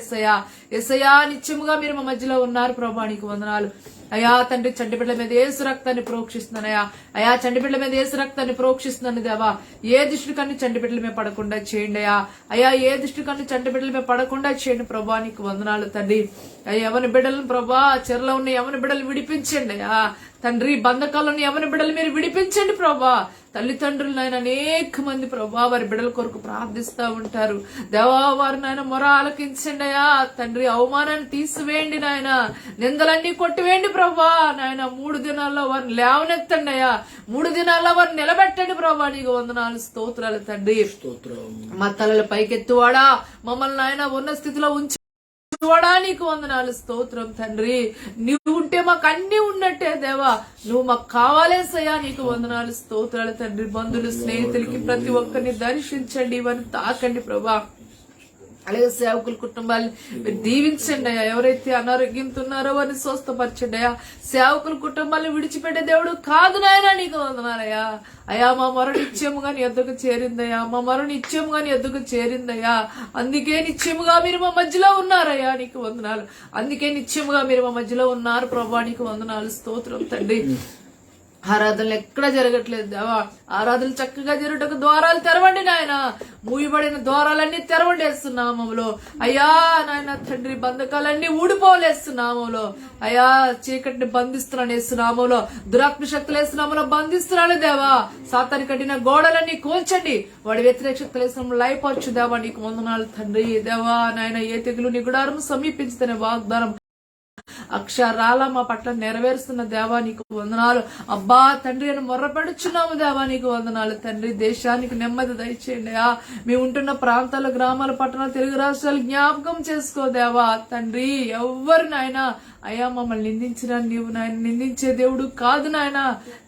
యేసయ్యా నిత్యముగా మీరు మా మధ్యలో ఉన్నారు ప్రభా, నీకు వందనాలు. అయా తండ్రి చంటి బిడ్డల మీద యేసు రక్తాన్ని ప్రోక్షిస్తున్నానయ్యా. అయా చంటి బిడ్డల మీద యేసు రక్తాన్ని ప్రోక్షిస్తున్నాను దేవా. ఏ దృష్టి కన్ను చంటి బిడ్డల మీద పడకుండా చేయండి అయా. ఏ దృష్టి కన్ను చంటి బిడ్డల మీద పడకుండా చేయండి ప్రభా, నీకు వందనాలు తండ్రి. ఎవరి బిడ్డలను ప్రభా చెరలో ఉన్న ఎవరి బిడ్డలు విడిపించండి అయ్యా తండ్రి బంధకాలను యవన బిడ్డలు మీరు విడిపించండి ప్రభా. తల్లిదండ్రులు నాయన అనేక మంది ప్రభా వారి బిడ్డల కొరకు ప్రార్థిస్తా ఉంటారు. దేవా వారు నాయన మొర ఆలకించండి అయ్యా తండ్రి. అవమానాన్ని తీసివేయండి నాయన, నిందలన్నీ కొట్టివేయండి ప్రభా. నాయన 3 దినాల్లో వారిని లేవనెత్తండి అయ్యా, 3 దినాల్లో వారిని నిలబెట్టండి ప్రభా. నీకు వందనాలు స్తోత్రాలు తండ్రి. మా తలల పైకెత్తువాడా, మమ్మల్ని నాయన ఉన్న స్థితిలో ఉంచి నీకు వందనాలు స్తోత్రం తండ్రి. నువ్వు ఉంటే మాకు అన్ని ఉన్నట్టే దేవా, నువ్వు మాకు కావాలేసయ్యా. నీకు వందనాలు స్తోత్రాలు తండ్రి. బంధువులు స్నేహితులకి ప్రతి ఒక్కరిని దర్శించండి, ఇవన్నీ తాకండి ప్రభా. అలాగే సేవకుల కుటుంబాన్ని మీరు దీవించండి అయ్యా. ఎవరైతే అనారోగ్యంతో ఉన్నారో వారిని స్వస్థపరచండి అయ్యా. సేవకుల కుటుంబాన్ని విడిచిపెట్టే దేవుడు కాదు నాయనా, నీకు వందనాలయ్యా. అయ్యా మా మరణ నిత్యముగా నీ ఎద్దుకు చేరిందయ్యా, మా మరణ నిత్యముగా నీ ఎద్దుకు చేరిందయ్యా. అందుకే నిత్యముగా మీరు మా మధ్యలో ఉన్నారయ్యా, నీకు వందనాలు. అందుకే నిత్యముగా మీరు మా మధ్యలో ఉన్నారు ప్రభా, నీకు వందనాలు స్తోత్రం తండ్రి. ఆరాధనలు ఎక్కడ జరగట్లేదు దేవా, ఆరాధనలు చక్కగా జరుగుటకు ద్వారాలు తెరవండి నాయన. మూయబడిన ద్వారాలన్నీ తెరవండి వేస్తున్నామలో అయ్యా నాయన తండ్రి. బంధకాలన్నీ ఊడిపోలేస్తున్నామలో అయ్యా. చీకటిని బంధిస్తున్నాను వేస్తున్నామలో, దురాత్మ శక్తులు వేస్తున్నామలో బంధిస్తున్నాను దేవా. సాతాని కట్టిన గోడలన్నీ కూల్చండి, వాడి వ్యతిరేక శక్తులు వేస్తున్నాము లైపొచ్చు దేవా. నీకు వందనాలు తండ్రి. దేవా నాయన ఏ తెగులు నీ గుడారం సమీపించుతనే వాగ్దానం అక్షరాల మా పట్ల నెరవేరుస్తున్న దేవా నీకు వందనాలు. అబ్బా తండ్రి అని మొర్రపెడుచున్నాము దేవా, నీకు వందనాలు తండ్రి. దేశానికి నెమ్మది దయచేయండి. మేము ఉంటున్న ప్రాంతాల, గ్రామాల, పట్టణాలు, తెలుగు రాష్ట్రాలు జ్ఞాపకం చేసుకో దేవా తండ్రి. ఎవరు నాయన అయ్యా మమ్మల్ని నిందించినా నీవు నాయన నిందించే దేవుడు కాదు నాయన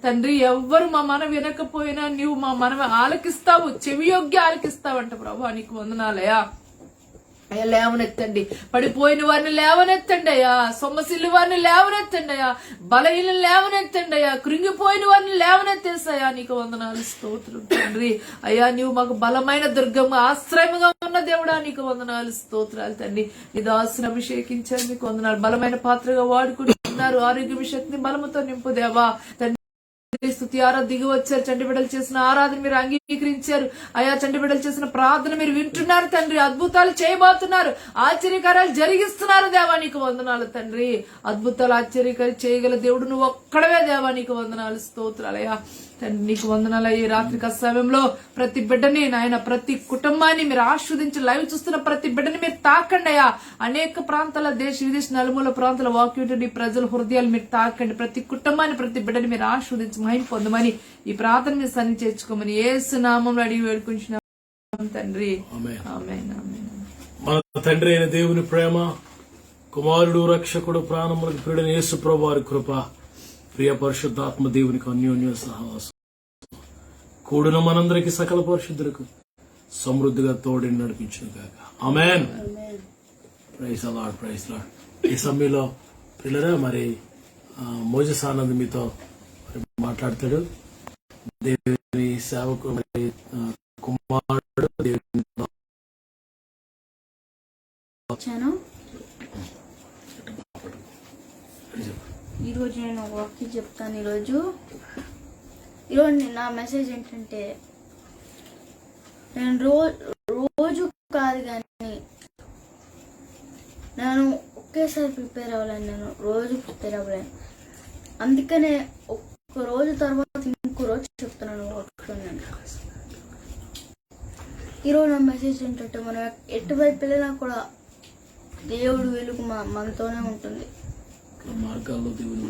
తండ్రి. ఎవ్వరు మా మన వినకపోయినా నీవు మా మనవి ఆలకిస్తావు, చెవియోగ్య ఆలకిస్తావంట ప్రభా. నీకు వందనాలయ్యా. అయ్యా లేవనెత్తండి, పడిపోయిన వారిని లేవనెత్తండి అయ్యా, సొమ్మసిల్లి వారిని లేవనెత్తండి అయ్యా, బలహీన లేవనెత్తండి అయ్యా, కృంగిపోయిన వారిని లేవనెత్తేసాయా. నీకు వందనాలు స్తోత్రం తండ్రి. అయ్యా నీవు మాకు బలమైన దుర్గంగా ఆశ్రయముగా ఉన్న దేవుడా, నీకు వందనాలు స్తోత్రాలు తండ్రి. నీ దాసుని అభిషేకించారు, నీకు వందనాలు. బలమైన పాత్రగా వాడుకుంటున్నారు. ఆరోగ్య శక్తిని బలముతో నింపు దేవా తండ్రి. స్తుతి ఆరాధన దిగి వచ్చారు. చంటి బిడ్డలు చేసిన ఆరాధన మీరు అంగీకరించారు అయ్యా. చంటి బిడ్డలు చేసిన ప్రార్థన మీరు వింటున్నారు తండ్రి. అద్భుతాలు చేయబోతున్నారు, ఆశ్చర్యకార్యాలు జరిగిస్తున్నారు దేవా. నీకు వందనాలు తండ్రి. అద్భుతాలు ఆశ్చర్యకార్యాలు చేయగల దేవుడు నువ్వు ఒక్కడవే దేవా. నీకు వందనాలు స్తోత్రాలయ్యా తండ్రి. నీకు వందనాలు. ఈ రాత్రిక సమయంలో ప్రతి బిడ్డని నాయన, ప్రతి కుటుంబాన్ని మీరు ఆస్వాదించి లైవ్ చూస్తున్న ప్రతి బిడ్డని మీరు తాకండి అయ్యా. అనేక ప్రాంతాల, దేశ విదేశ నలుమూల ప్రాంతాల వాక్యూటని ప్రజల హృదయాలు మీరు తాకండి. ప్రతి కుటుంబాన్ని, ప్రతి బిడ్డని మీరు ఆస్వాదించి మహిమ పొందమని ఈ ప్రార్థన మీరు సన్ని చేర్చుకోమని యేసు నామములో అడిగి వేడుకుంటున్నాం తండ్రి. ఆమేన్. మన తండ్రి అయిన దేవుని ప్రేమ, కుమారుడు రక్షకుడు ప్రాణములకు ప్రియుడైన యేసు ప్రభువు వారి కృప, ప్రియ పరిశుద్ధాత్మ దేవునికి అన్యోన్య సహవాసం కూడిన మనందరికి సకల పరిశుద్ధులకు సమృద్ధిగా తోడిని నడిపించును గాక. Amen. Praise Lord, praise Lord. ఈ సమయంలో పిల్లరా మరి మోజెస్ ఆనంద్ మీతో మాట్లాడతాడు. దేవుని సేవకు మరి కుమారుడు దేవుని ఈరోజు నేను వాక్యం చెప్తాను. ఈరోజు నా మెసేజ్ ఏంటంటే, నేను రోజు కాదు కానీ నేను ఒకేసారి ప్రిపేర్ అవ్వలేను. నేను రోజు ప్రిపేర్ అవ్వలేను. అందుకనే ఒక్క రోజు తర్వాత ఇంకో రోజు చెప్తున్నాను వాక్యం. నేను ఈరోజు నా మెసేజ్ ఏంటంటే, మనం ఎటువైపు వెళ్ళినా కూడా దేవుడు వెలుగు మనతోనే ఉంటుంది.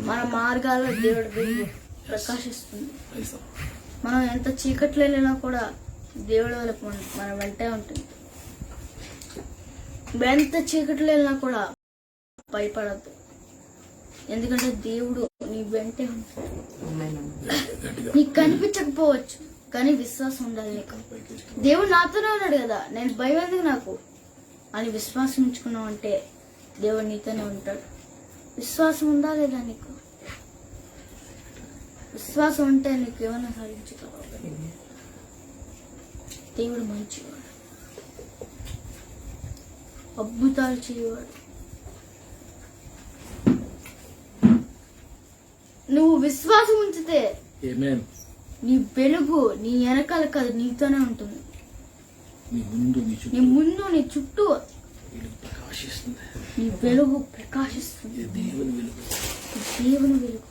మన మార్గాల్లో దేవుడు వెలుగు ప్రకాశిస్తుంది. మనం ఎంత చీకట్లో వెళ్ళినా కూడా దేవుడి వెలుగు మన వెంటే ఉంటుంది. ఎంత చీకట్లో వెళ్ళినా కూడా భయపడద్దు, ఎందుకంటే దేవుడు నీ వెంటే ఉంటుంది. నీకు కనిపించకపోవచ్చు కానీ విశ్వాసం ఉండాలి నీకు. దేవుడు నాతోనే ఉన్నాడు కదా, నేను భయం ఎందుకు నాకు అని విశ్వాసం ఉంచుకున్నావు అంటే దేవుడు నీతోనే ఉంటాడు. విశ్వాసం ఉందా లేదా నీకు? విశ్వాసం ఉంటే నీకు ఏమైనా సాధించగలవు. దేవుడు మంచివాడు, అద్భుతాలు చేయవాడు. నువ్వు విశ్వాసం ఉంచితే నీ వెలుగు నీ వెనకాల కాదు నీతోనే ఉంటుంది. నీ ముందు నీ చుట్టూ నీ వెలుగు ప్రకాశిస్తుంది. దేవుని వెలుగు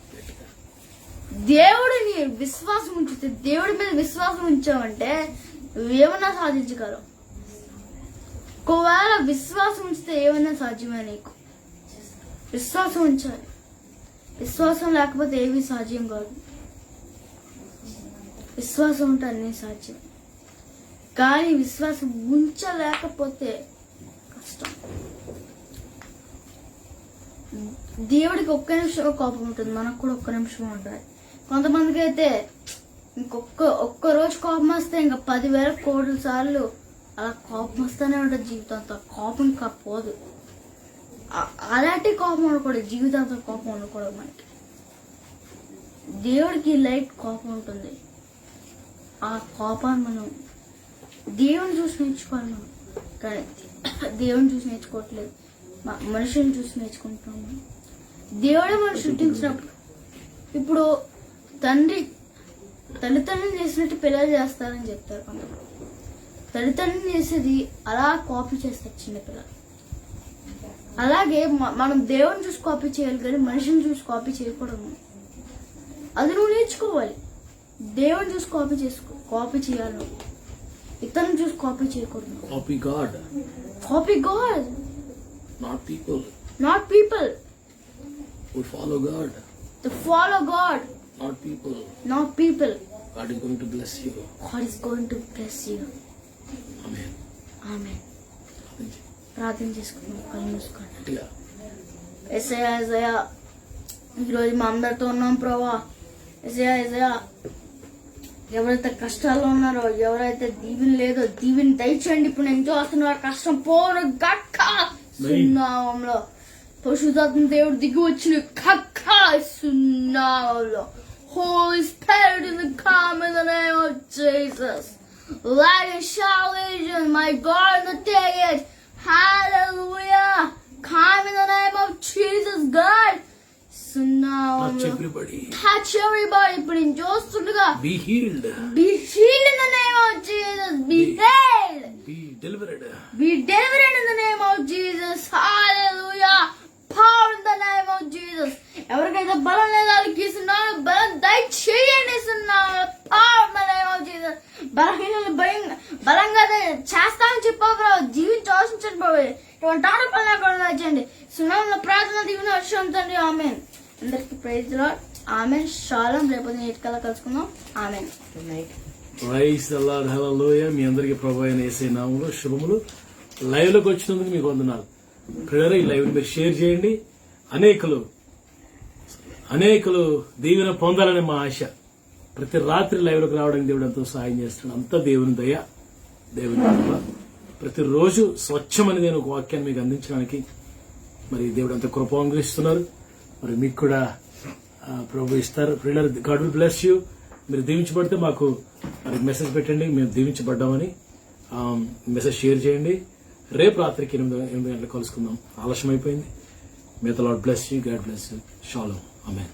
దేవుడిని విశ్వాసం ఉంచితే, దేవుడి మీద విశ్వాసం ఉంచావంటే నువ్వేమన్నా సాధించగలవు. ఒకవేళ విశ్వాసం ఉంచితే ఏమన్నా సాధ్యమే. నీకు విశ్వాసం ఉంచాలి. విశ్వాసం లేకపోతే ఏమీ సాధ్యం కాదు. విశ్వాసం ఉంటే అన్నీ సాధ్యం. కానీ విశ్వాసం ఉంచలేకపోతే కష్టం. దేవుడికి ఒక్క నిమిషం కోపం ఉంటుంది, మనకు కూడా ఒక్క నిమిషం ఉంటుంది. కొంతమందికి అయితే ఒక్క రోజు కోపం వస్తే ఇంకా 10,000 కోట్ల సార్లు అలా కోపం వస్తూనే ఉంటుంది జీవితంతో. కోపం పోదు. అలాంటి కోపం ఉండకూడదు, జీవితంతో కోపం ఉండకూడదు. మనకి దేవుడికి లైట్ కోపం ఉంటుంది. ఆ కోపాన్ని మనం దేవుని చూసి నేర్చుకోవాలి. మనం కానీ దేవుని చూసి నేర్చుకోవట్లేదు, మనుషుని చూసి నేర్చుకుంటున్నాము. దేవుడే మనం సృష్టించినప్పుడు, ఇప్పుడు తల్లిదండ్రులు చేసినట్టు పిల్లలు చేస్తారని చెప్తారు కొంతమంది. తల్లిదండ్రులు చేసేది అలా కాపీ చేస్తారు చిన్నపిల్లలు. అలాగే మనం దేవుని చూసి కాపీ చేయాలి కానీ మనిషిని చూసి కాపీ చేయకూడదు. అది నువ్వు నేర్చుకోవాలి. దేవుని చూసి కాపీ చేయాలి, ఇతరులను చూసి కాపీ చేయకూడదు. Copy God, not people. We follow God. To follow God, not people. God is going to bless you. Amen. ప్రార్థన చేసుకుందాం. కళ్ళు మూసుకోండి. యేసయ్యా ఈరోజు మా అందరితో ఉన్నాం ప్రభా. యేసయ్యా ఎవరైతే కష్టాల్లో ఉన్నారో, ఎవరైతే దీవెన లేదో దీవెన దయచేయండి. ఇప్పుడు నేను చూస్తున్న కష్టం పోను గక్క సున్నామంలో పరిశుద్ధాత్మ దేవుడు దిగి వచ్చిన కక్క సున్నామంలో. Holy Spirit in the come in the name of Jesus. Light and salvation, my God, in the day. Hallelujah. Come in the name of Jesus, God. Touch everybody. ఇప్పుడు నేను చూస్తుండగా Be healed. Be healed in the name of Jesus. Be healed. Be delivered. Be delivered in the name of Jesus. Hallelujah. Power in the name of Jesus. ఎవరికైతే బలం లేదు వాళ్ళకి బలం దయచేయండి. Power in the name of Jesus. బలహీనలు బలంగా చేస్తామని చెప్పావు, జీవించి ఆశించండి బాబు. ఇటువంటి ఆరోపణలు కూడా దయచేయండి. సునామంలో ప్రార్థన దీవెన వర్షం తండ్రి. ఆమేన్. అందరికి praise the Lord. Amen. Shalom. రేపు 8 కల్లా కలుసుకుందాం. Amen. Good night. Praise the Lord. Hallelujah. మీ అందరికీ ప్రభువైన యేసయ్య నామములో శుభములు. లైవ్ లోకి వచ్చినందుకు మీకు వందనాలు. ప్రేరణ ఈ లైవ్ మీరు షేర్ చేయండి. అనేకులు దీవెన పొందాలని మా ఆశ. ప్రతి రాత్రి లైవ్ లోకి రావడానికి దేవుడు ఎంతో సహాయం చేస్తున్నాడు. అంతా దేవుని దయ, దేవుని కృప. ప్రతిరోజు స్వచ్ఛమని నేను ఒక వాక్యాన్ని మీకు అందించడానికి మరి దేవుడు అంత కృప అనుగ్రహిస్తున్నారు. మరి మీకు కూడా ప్రభు ఇస్తారు. ప్రేరణ గాడ్ విల్ బ్లెస్ యూ. మీరు దీవించబడితే మాకు మరి మెసేజ్ పెట్టండి, మేము దీవించబడ్డామని మెసేజ్ షేర్ చేయండి. రేపు రాత్రికి 8 గంటలకు కలుసుకుందాం. ఆలస్యం అయిపోయింది. May the lord bless you. God bless you. Shalom. Amen.